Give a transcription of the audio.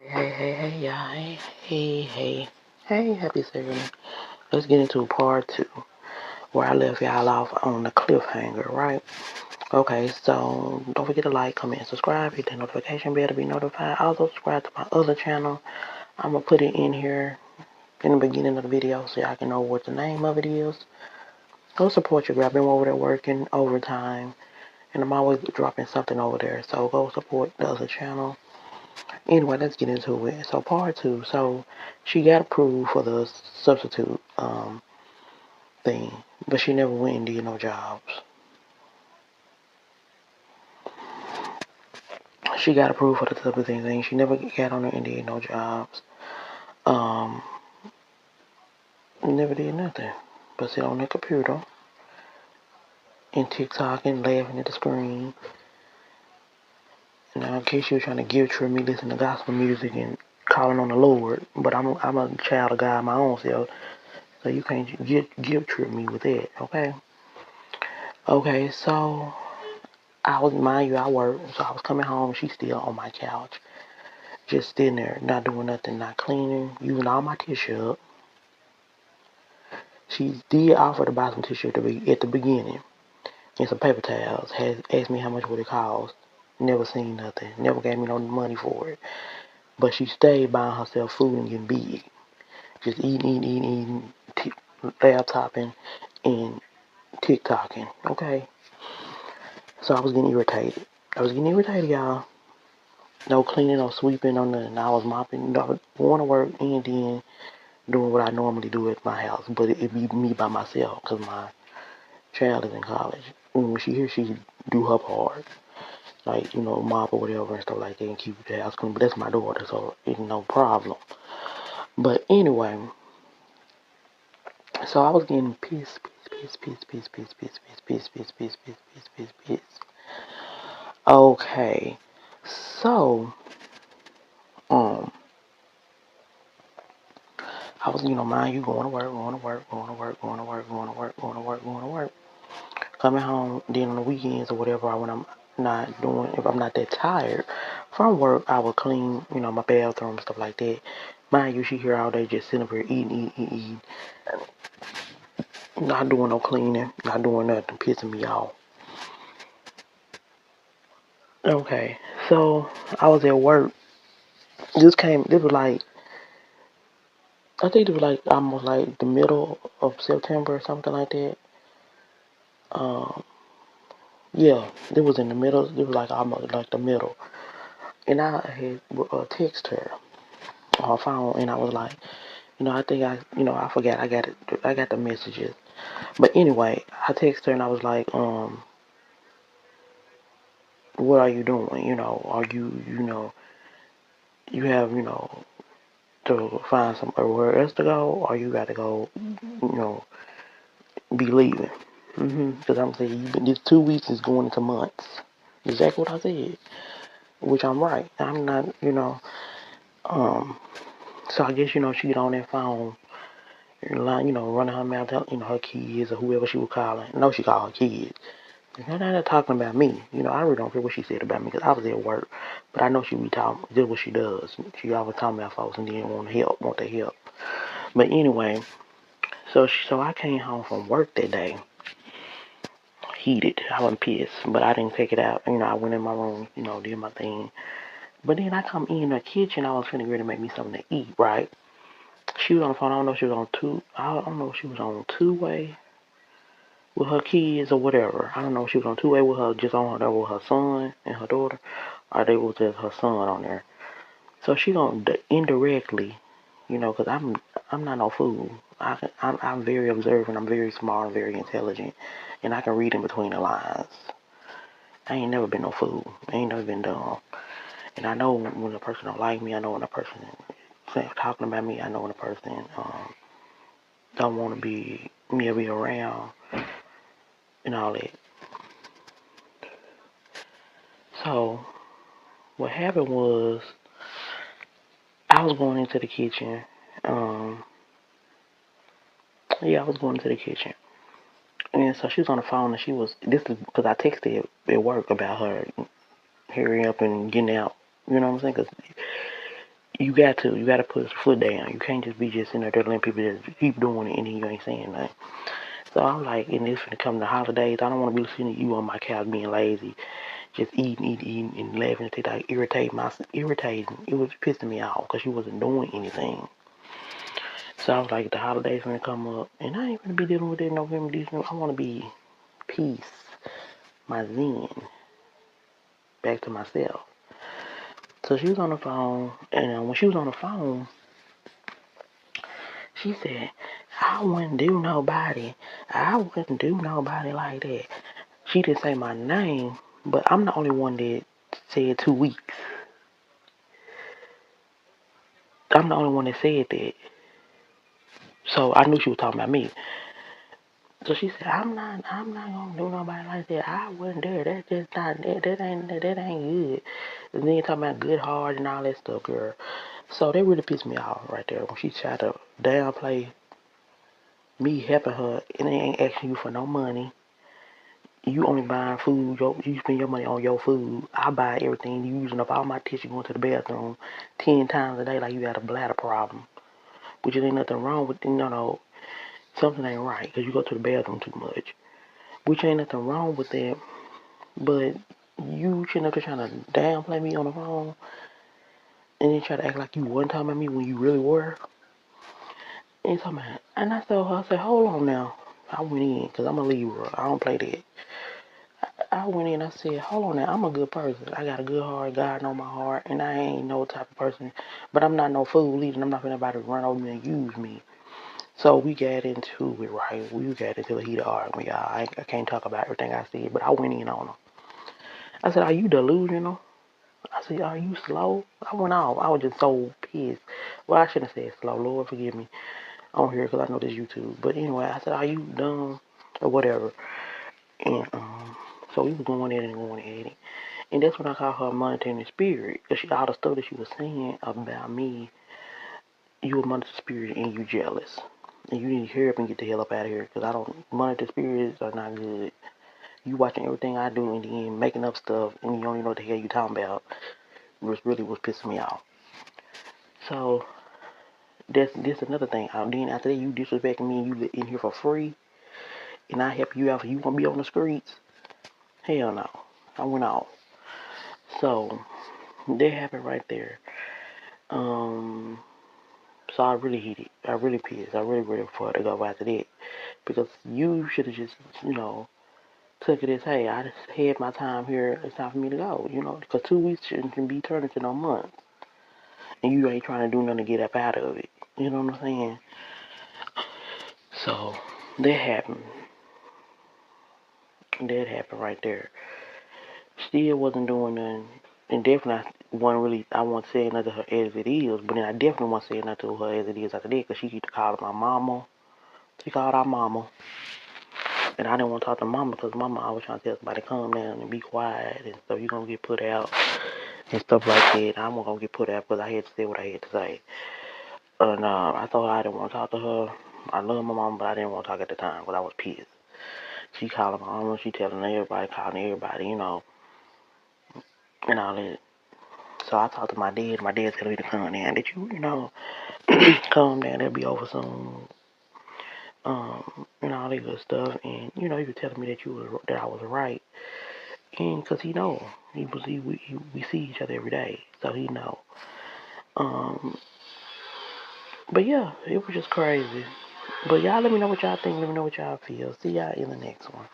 Hey, y'all. Hey, happy Saturday. Let's get into part two, where I left y'all off on the cliffhanger, right? Okay, so don't forget to like, comment, subscribe, hit that notification bell to be notified. Also, subscribe to my other channel. I'm going to put it in here in the beginning of the video so y'all can know what the name of it is. Go support your girl. I've been over there working overtime, and I'm always dropping something over there, so go support the other channel. Anyway, let's get into it. So part two. So she got approved for the substitute thing, but she never went and did no jobs. She got approved for the substitute thing. She never got on there and did no jobs. Um, never did nothing but sit on the computer and TikTok and laughing at the screen. And I guess she was trying to guilt trip me listening to gospel music and calling on the Lord. But I'm a child of God my own self, so you can't guilt trip me with that, okay? Okay, so I was, mind you, I work, so I was coming home. She's still on my couch, just sitting there, not doing nothing, not cleaning, using all my tissue up. She did offer to buy some tissue at the beginning and some paper towels. Has asked me how much would it cost. Never seen nothing. Never gave me no money for it. But she stayed buying herself food and getting big. Just eating, laptoping and TikToking. Okay. So I was getting irritated. Y'all. No cleaning, no sweeping, no nothing. I was mopping, no, going to work and then doing what I normally do at my house. But it be me by myself because my child is in college. And when she here, she do her part. Like, mop or whatever and stuff like that and keep the house clean. But that's my daughter, so it's no problem. But anyway, so I was getting pissed. Okay, so, um, I was, mind you, going to work. Coming home, then on the weekends or whatever, when I'm not doing, if I'm not that tired from work, I will clean, my bathroom, stuff like that. Mind you, she here all day just sitting up here eating, not doing no cleaning, not doing nothing, pissing me off. Okay, so I was at work. This was like, I think it was like almost like the middle of September or something like that. Um, yeah, it was in the middle. It was like almost like the middle. And I had text her on her phone, and I was like, I think I forgot. I got the messages. But anyway, I texted her and I was like, what are you doing? Are you have, to find somewhere else to go, or you got to go, be leaving. Because I'm saying, this 2 weeks is going into months. Exactly what I said. Which I'm right. I'm not, um, so I guess, she get on that phone and line, running her mouth, her kids or whoever she was calling. No, she called her kids. They're not talking about me. I really don't care what she said about me because I was at work. But I know she be talking, just what she does. She always talking about folks and then want their help. But anyway, so I came home from work that day, heated. I wasn't pissed, but I didn't take it out. I went in my room, did my thing. But then I come in the kitchen. I was finna ready to make me something to eat, right? She was on the phone. I don't know if she was on I don't know if she was on two-way with her kids or whatever. I don't know if she was on two-way with her, just on her with her son and her daughter, or they was just her son on there. So she gonna indirectly, because I'm not no fool. I'm very observant. I'm very smart. I'm very intelligent, and I can read in between the lines. I ain't never been no fool. I ain't never been dumb. And I know when a person don't like me. I know when a person talking about me. I know when a person don't want to be me or be around and all that. So what happened was I was going into the kitchen. Um, yeah, I was going into the kitchen. And so she was on the phone and this is because I texted at work about her hurrying up and getting out. You know what I'm saying? Because you gotta put your foot down. You can't just be just sitting there letting people just keep doing it and then you ain't saying nothing. So I'm like, and it's gonna come to holidays. I don't want to be listening to you on my couch being lazy, just eating, and laughing and like irritating. It was pissing me off because she wasn't doing anything. So I was like, the holidays gonna come up, and I ain't gonna be dealing with it in November, December. I want to be peace, my zen, back to myself. So she was on the phone, and when she was on the phone, she said, I wouldn't do nobody. I wouldn't do nobody like that. She didn't say my name, but I'm the only one that said 2 weeks. I'm the only one that said that. So I knew she was talking about me. So she said, I'm not gonna do nobody like that. I wouldn't dare. That's just not, that ain't good. And then talking about good heart and all that stuff, girl. So that really pissed me off right there when she tried to downplay me helping her and they ain't asking you for no money. You only buying food, you spend your money on your food. I buy everything. You using up all my tissue going to the bathroom 10 times a day like you got a bladder problem. Which ain't nothing wrong with, no, something ain't right because you go to the bathroom too much. Which ain't nothing wrong with that, but you shouldn't have been trying to downplay me on the phone and then try to act like you wasn't talking about me when you really were. And talking about, and I told her, I said, hold on now. I went in because I'm a Libra. I don't play that. I went in, I said, hold on now, I'm a good person. I got a good heart, God know my heart, and I ain't no type of person, but I'm not no fool either. I'm not gonna nobody run over me and use me. So we got into it, right? We got into the heat of argument, y'all. I can't talk about everything I said, but I went in on her. I said, are you delusional? I said, are you slow? I went off. I was just so pissed. Well, I shouldn't have said slow. Lord, forgive me on here because I know this YouTube. But anyway, I said, are you dumb or whatever? And so we was going at it and going at it. And that's when I call her monitoring spirit. Because all the stuff that she was saying about me, you a monitor spirit and you jealous. And you need to hurry up and get the hell up out of here. Because I don't, monitor spirits are not good. You watching everything I do and then making up stuff and you don't even know what the hell you talking about. Which really was pissing me off. So that's another thing. Then after that, you disrespecting me and you in here for free, and I help you out. You want to be on the streets? Hell no. I went off. So that happened right there. Um, so I really heated. I really pissed. I really fought to go after that because you should have just took it as, hey, I just had my time here. It's time for me to go. Because 2 weeks shouldn't be turned into no months, and you ain't trying to do nothing to get up out of it. You know what I'm saying? So that happened. That happened right there. Still wasn't doing nothing. And definitely I wasn't really, I wasn't saying nothing to her as it is, but then I definitely wasn't saying nothing to her as it is after that because she keep calling my mama. She called our mama. And I didn't want to talk to mama because mama always trying to tell somebody to calm down and be quiet and stuff. You're going to get put out and stuff like that. I wasn't going to get put out because I had to say what I had to say. And I told her I didn't want to talk to her. I love my mama, but I didn't want to talk at the time because I was pissed. She calling my mama, she telling everybody, calling everybody, and all that. So I talked to my dad. My dad telling me to calm down. That calm down. That'll be over soon. And all that good stuff. And he was telling me that I was right. And because he know, we see each other every day, so he know. Um, but yeah, it was just crazy. But y'all let me know what y'all think. Let me know what y'all feel. See y'all in the next one.